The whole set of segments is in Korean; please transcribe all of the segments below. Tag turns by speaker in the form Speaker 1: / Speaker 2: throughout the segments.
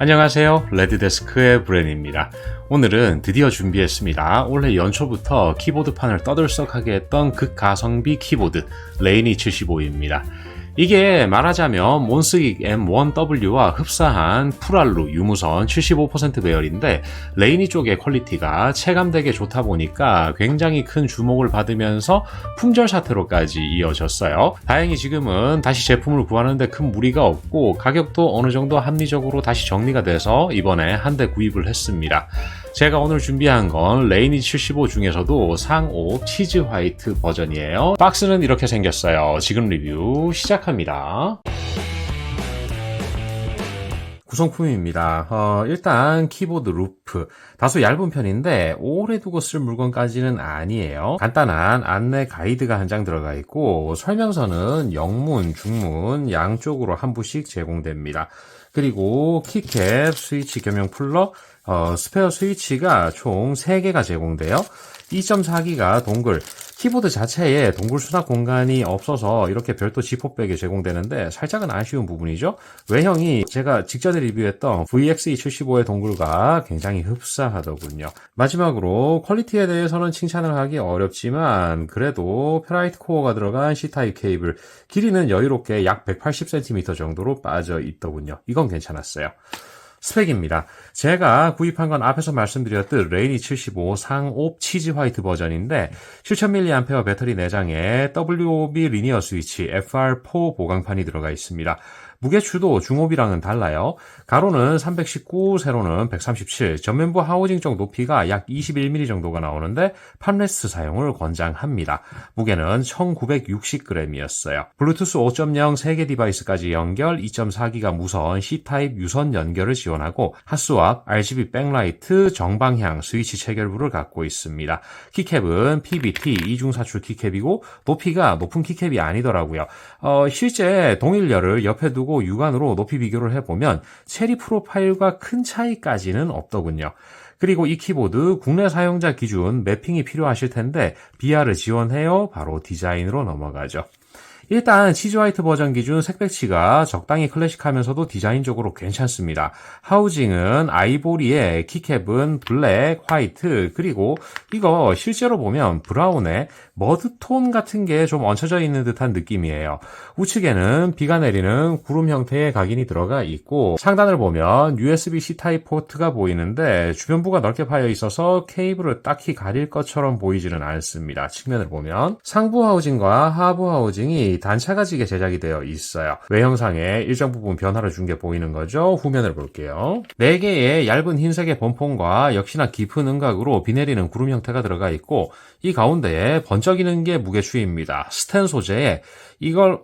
Speaker 1: 안녕하세요. 레드데스크의 브랜입니다. 오늘은 드디어 준비했습니다. 올해 연초부터 키보드판을 떠들썩하게 했던 극가성비 키보드 레이니 75입니다. 이게 말하자면 몬스기 M1W와 흡사한 풀알루 유무선 75% 배열인데 레이니 쪽의 퀄리티가 체감되게 좋다 보니까 굉장히 큰 주목을 받으면서 품절 사태로까지 이어졌어요. 다행히 지금은 다시 제품을 구하는데 큰 무리가 없고 가격도 어느 정도 합리적으로 다시 정리가 돼서 이번에 한 대 구입을 했습니다. 제가 오늘 준비한 건 레이니 75 중에서도 상옵 치즈 화이트 버전이에요. 박스는 이렇게 생겼어요. 지금 리뷰 시작합니다. 구성품입니다. 일단 키보드 루프 다소 얇은 편인데 오래 두고 쓸 물건까지는 아니에요. 간단한 안내 가이드가 한 장 들어가 있고 설명서는 영문, 중문 양쪽으로 한 부씩 제공됩니다. 그리고 키캡, 스위치 겸용 플러, 스페어 스위치가 총 3개가 제공돼요. 2.4기가 동글, 키보드 자체에 동굴 수납 공간이 없어서 이렇게 별도 지퍼백이 제공되는데 살짝은 아쉬운 부분이죠. 외형이 제가 직전에 리뷰했던 VXE75의 동굴과 굉장히 흡사하더군요. 마지막으로 퀄리티에 대해서는 칭찬을 하기 어렵지만 그래도 페라이트 코어가 들어간 C타입 케이블, 길이는 여유롭게 약 180cm 정도로 빠져 있더군요. 이건 괜찮았어요. 스펙입니다. 제가 구입한 건 앞에서 말씀드렸듯 레이니 75 상옵 치즈 화이트 버전인데 7000mAh 배터리 내장에 WOB 리니어 스위치 FR4 보강판이 들어가 있습니다. 무게추도 중옵이랑은 달라요. 가로는 319, 세로는 137, 전면부 하우징 쪽 높이가 약 21mm 정도가 나오는데 팜레스트 사용을 권장합니다. 무게는 1960g이었어요. 블루투스 5.0 3개 디바이스까지 연결, 2.4기가 무선, C타입 유선 연결을 지원하고 핫스왑, RGB 백라이트, 정방향 스위치 체결부를 갖고 있습니다. 키캡은 PBT 이중사출 키캡이고 높이가 높은 키캡이 아니더라고요. 실제 동일열을 옆에 두고 육안으로 높이 비교를 해보면 체리 프로파일과 큰 차이까지는 없더군요. 그리고 이 키보드 국내 사용자 기준 매핑이 필요하실 텐데 BR을 지원해요. 바로 디자인으로 넘어가죠. 일단 치즈 화이트 버전 기준 색배치가 적당히 클래식하면서도 디자인적으로 괜찮습니다. 하우징은 아이보리에 키캡은 블랙, 화이트, 그리고 이거 실제로 보면 브라운에 머드톤 같은 게 좀 얹혀져 있는 듯한 느낌이에요. 우측에는 비가 내리는 구름 형태의 각인이 들어가 있고 상단을 보면 USB-C 타입 포트가 보이는데 주변부가 넓게 파여 있어서 케이블을 딱히 가릴 것처럼 보이지는 않습니다. 측면을 보면 상부 하우징과 하부 하우징이 단차가지게 제작이 되어 있어요. 외형상에 일정 부분 변화를 준 게 보이는 거죠. 후면을 볼게요. 4개의 얇은 흰색의 범폰과 역시나 깊은 음각으로 비 내리는 구름 형태가 들어가 있고 이 가운데에 번쩍이는 게 무게추입니다. 스텐 소재에 이걸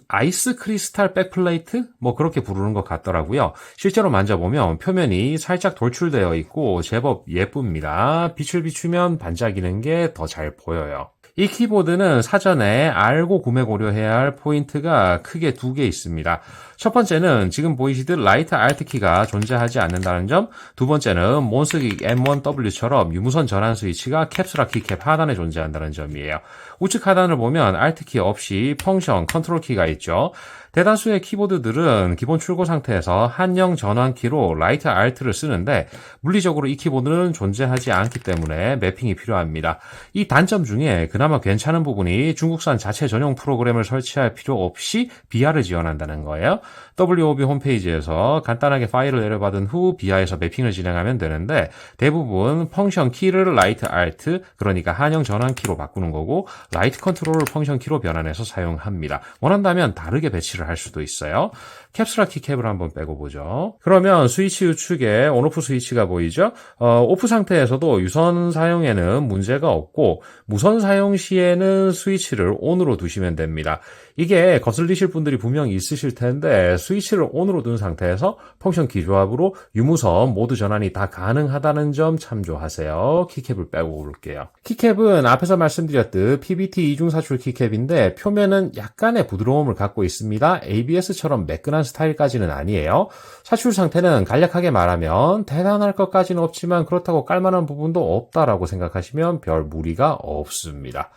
Speaker 1: 아이스 크리스탈 백플레이트? 뭐 그렇게 부르는 것 같더라고요. 실제로 만져보면 표면이 살짝 돌출되어 있고 제법 예쁩니다. 빛을 비추면 반짝이는 게 더 잘 보여요. 이 키보드는 사전에 알고 구매 고려해야 할 포인트가 크게 2개 있습니다. 첫 번째는 지금 보이시듯 라이트 알트 키가 존재하지 않는다는 점, 두 번째는 몬스기 M1W처럼 유무선 전환 스위치가 캡슐화 키캡 하단에 존재한다는 점이에요. 우측 하단을 보면 알트 키 없이 펑션, 컨트롤 키가 있죠. 대다수의 키보드들은 기본 출고 상태에서 한영 전환키로 라이트 알트를 쓰는데 물리적으로 이 키보드는 존재하지 않기 때문에 매핑이 필요합니다. 이 단점 중에 그나마 괜찮은 부분이 중국산 자체 전용 프로그램을 설치할 필요 없이 BR을 지원한다는 거예요. WOB 홈페이지에서 간단하게 파일을 내려받은 후 BR에서 매핑을 진행하면 되는데 대부분 펑션 키를 라이트 알트, 그러니까 한영 전환키로 바꾸는 거고 라이트 컨트롤을 펑션 키로 변환해서 사용합니다. 원한다면 다르게 배치를 할 수도 있어요. 캡슐화 키캡을 한번 빼고 보죠. 그러면 스위치 우측에 온오프 스위치가 보이죠? 오프 상태에서도 유선 사용에는 문제가 없고 무선 사용 시에는 스위치를 ON으로 두시면 됩니다. 이게 거슬리실 분들이 분명히 있으실 텐데 스위치를 ON으로 둔 상태에서 펑션 키 조합으로 유무선 모드 전환이 다 가능하다는 점 참조하세요. 키캡을 빼고 볼게요. 키캡은 앞에서 말씀드렸듯 PBT 이중사출 키캡인데 표면은 약간의 부드러움을 갖고 있습니다. ABS처럼 매끈한 스타일까지는 아니에요. 사출 상태는 간략하게 말하면 대단할 것까지는 없지만 그렇다고 깔만한 부분도 없다라고 생각하시면 별 무리가 없습니다.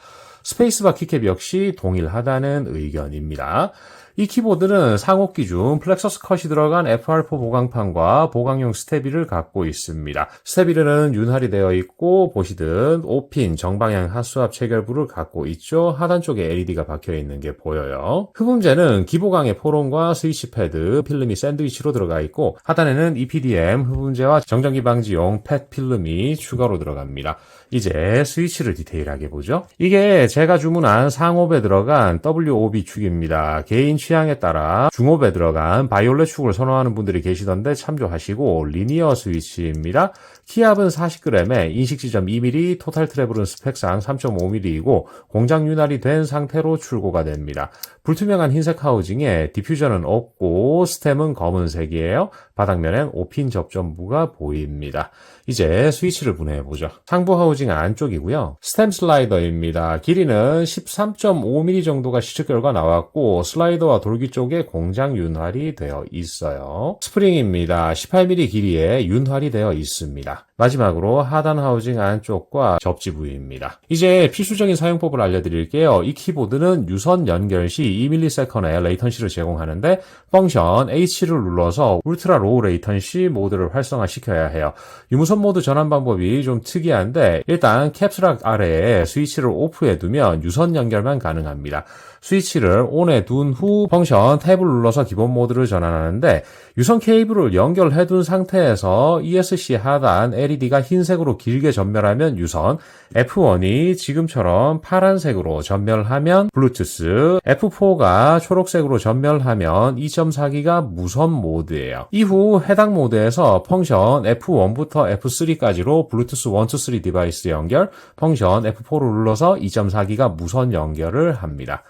Speaker 1: 스페이스바 키캡 역시 동일하다는 의견입니다. 이 키보드는 상업 기준 플렉서스 컷이 들어간 FR4 보강판과 보강용 스테비를 갖고 있습니다. 스테비르는 윤활이 되어 있고 보시듯 5핀 정방향 핫수압 체결부를 갖고 있죠. 하단 쪽에 LED가 박혀 있는 게 보여요. 흡음재는 기보강의 포론과 스위치 패드, 필름이 샌드위치로 들어가 있고 하단에는 EPDM 흡음재와 정전기 방지용 펫 필름이 추가로 들어갑니다. 이제 스위치를 디테일하게 보죠. 이게 제가 주문한 상옵에 들어간 WOB 축입니다. 개인 취향에 따라 중옵에 들어간 바이올렛 축을 선호하는 분들이 계시던데 참조하시고 리니어 스위치입니다. 키압은 40g에 인식 지점 2mm, 토탈 트래블은 스펙상 3.5mm이고 공장 윤활이 된 상태로 출고가 됩니다. 불투명한 흰색 하우징에 디퓨저는 없고 스템은 검은색이에요. 바닥면엔 5핀 접점부가 보입니다. 이제 스위치를 분해해보죠. 상부 하우징 안쪽이고요. 스템 슬라이더입니다. 길이는 13.5mm 정도가 시측 결과 나왔고 슬라이더와 돌기 쪽에 공장 윤활이 되어 있어요. 스프링입니다. 18mm 길이에 윤활이 되어 있습니다. 마지막으로 하단 하우징 안쪽과 접지 부위입니다. 이제 필수적인 사용법을 알려드릴게요. 이 키보드는 유선 연결 시 2ms의 레이턴시를 제공하는데 펑션 H를 눌러서 울트라 로우 레이턴시 모드를 활성화시켜야 해요. 유무선 모드 전환 방법이 좀 특이한데 일단 캡슐락 아래에 스위치를 오프해 두면 유선 연결만 가능합니다. 스위치를 온에 둔 후 펑션 탭을 눌러서 기본 모드를 전환하는데 유선 케이블을 연결해 둔 상태에서 ESC 하단 LED가 흰색으로 길게 전멸하면 유선, F1이 지금처럼 파란색으로 전멸하면 블루투스, F4가 초록색으로 전멸하면 2.4기가 무선 모드예요. 이후 해당 모드에서 펑션 F1부터 F3까지로 블루투스 1, 2, 3 디바이스 연결, 펑션 F4를 눌러서 2.4기가 무선 연결을 합니다.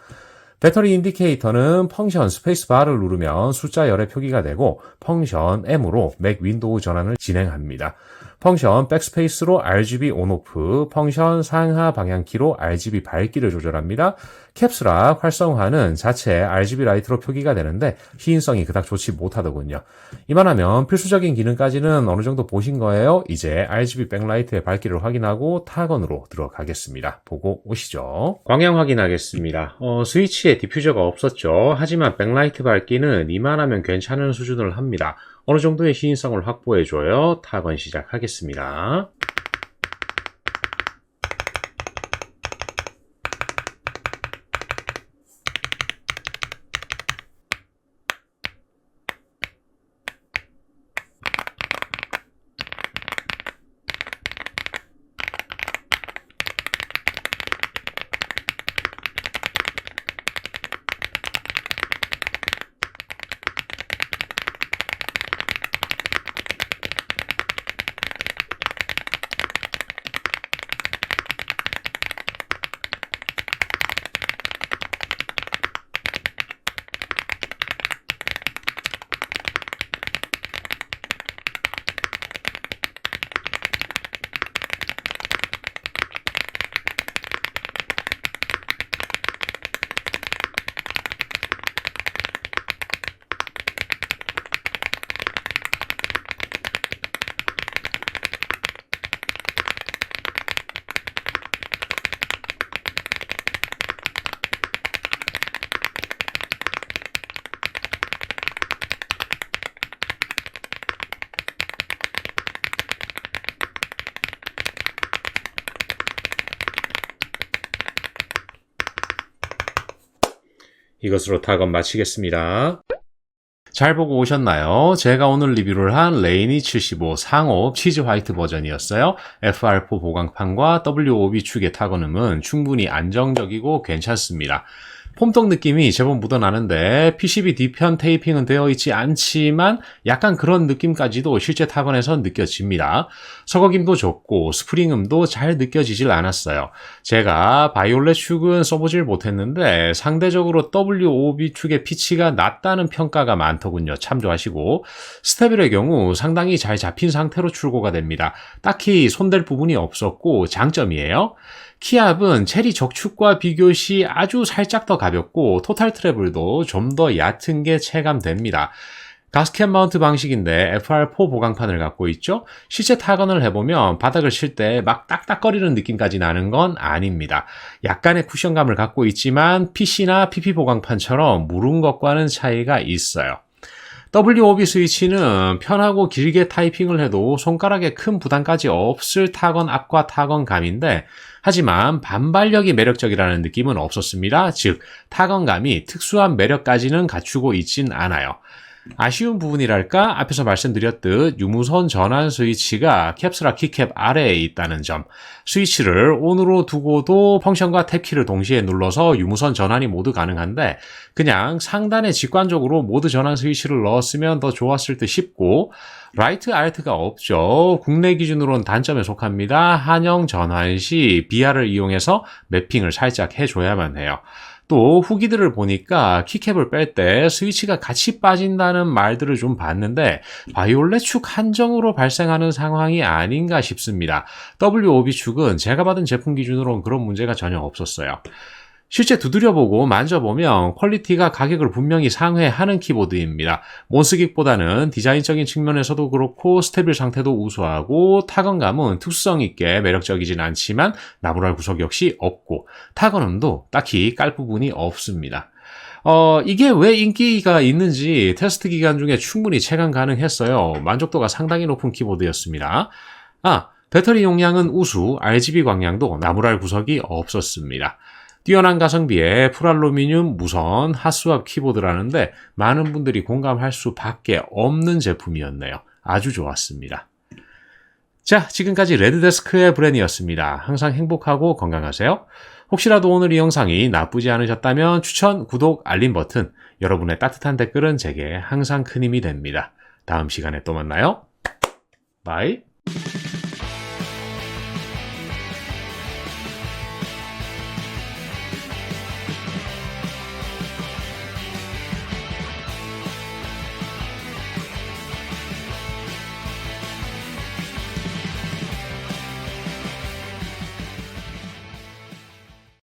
Speaker 1: 배터리 인디케이터는 펑션 스페이스바를 누르면 숫자 열의 표기가 되고 펑션 M으로 맥 윈도우 전환을 진행합니다. 펑션 백스페이스로 RGB 온오프, 펑션 상하 방향키로 RGB 밝기를 조절합니다. 캡슐락 활성화는 자체 RGB 라이트로 표기가 되는데 희인성이 그닥 좋지 못하더군요. 이만하면 필수적인 기능까지는 어느 정도 보신 거예요. 이제 RGB 백라이트의 밝기를 확인하고 타건으로 들어가겠습니다. 보고 오시죠. 광양 확인하겠습니다. 스위치에 디퓨저가 없었죠. 하지만 백라이트 밝기는 이만하면 괜찮은 수준을 합니다. 어느 정도의 시인성을 확보해줘요. 타건 시작하겠습니다. 이것으로 타건 마치겠습니다. 잘 보고 오셨나요? 제가 오늘 리뷰를 한 레이니 75 상옵 치즈 화이트 버전이었어요. FR4 보강판과 WOB 축의 타건음은 충분히 안정적이고 괜찮습니다. 폼통 느낌이 제법 묻어나는데 PCB 뒤편 테이핑은 되어 있지 않지만 약간 그런 느낌까지도 실제 타건에서 느껴집니다. 서거김도 좋고 스프링음도 잘 느껴지질 않았어요. 제가 바이올렛 축은 써보질 못했는데 상대적으로 WOB 축의 피치가 낮다는 평가가 많더군요. 참조하시고 스테빌의 경우 상당히 잘 잡힌 상태로 출고가 됩니다. 딱히 손댈 부분이 없었고 장점이에요. 키압은 체리 적축과 비교시 아주 살짝 더 가볍고 토탈 트래블도 좀 더 얕은 게 체감됩니다. 가스켓 마운트 방식인데 FR4 보강판을 갖고 있죠. 실제 타건을 해보면 바닥을 칠 때 막 딱딱거리는 느낌까지 나는 건 아닙니다. 약간의 쿠션감을 갖고 있지만 PC나 PP 보강판처럼 무른 것과는 차이가 있어요. WOB 스위치는 편하고 길게 타이핑을 해도 손가락에 큰 부담까지 없을 타건 앞과 타건 감인데, 하지만 반발력이 매력적이라는 느낌은 없었습니다. 즉, 타건감이 특수한 매력까지는 갖추고 있진 않아요. 아쉬운 부분이랄까, 앞에서 말씀드렸듯 유무선 전환 스위치가 캡스락 키캡 아래에 있다는 점, 스위치를 온으로 두고도 펑션과 탭키를 동시에 눌러서 유무선 전환이 모두 가능한데 그냥 상단에 직관적으로 모드 전환 스위치를 넣었으면 더 좋았을 듯 싶고, 라이트 알트가 없죠. 국내 기준으로는 단점에 속합니다. 한영 전환 시 BR을 이용해서 매핑을 살짝 해줘야만 해요. 또 후기들을 보니까 키캡을 뺄 때 스위치가 같이 빠진다는 말들을 좀 봤는데 바이올렛 축 한정으로 발생하는 상황이 아닌가 싶습니다. WOB 축은 제가 받은 제품 기준으로는 그런 문제가 전혀 없었어요. 실제 두드려보고 만져보면 퀄리티가 가격을 분명히 상회하는 키보드입니다. 몬스긱보다는 디자인적인 측면에서도 그렇고 스테빌 상태도 우수하고 타건감은 특수성 있게 매력적이진 않지만 나무랄 구석 역시 없고 타건음도 딱히 깔 부분이 없습니다. 이게 왜 인기가 있는지 테스트 기간 중에 충분히 체감 가능했어요. 만족도가 상당히 높은 키보드였습니다. 배터리 용량은 우수, RGB 광량도 나무랄 구석이 없었습니다. 뛰어난 가성비에 풀알루미늄 무선 핫스왑 키보드라는데 많은 분들이 공감할 수밖에 없는 제품이었네요. 아주 좋았습니다. 자, 지금까지 레드데스크의 브랜이었습니다. 항상 행복하고 건강하세요. 혹시라도 오늘 이 영상이 나쁘지 않으셨다면 추천, 구독, 알림 버튼, 여러분의 따뜻한 댓글은 제게 항상 큰 힘이 됩니다. 다음 시간에 또 만나요. 바이.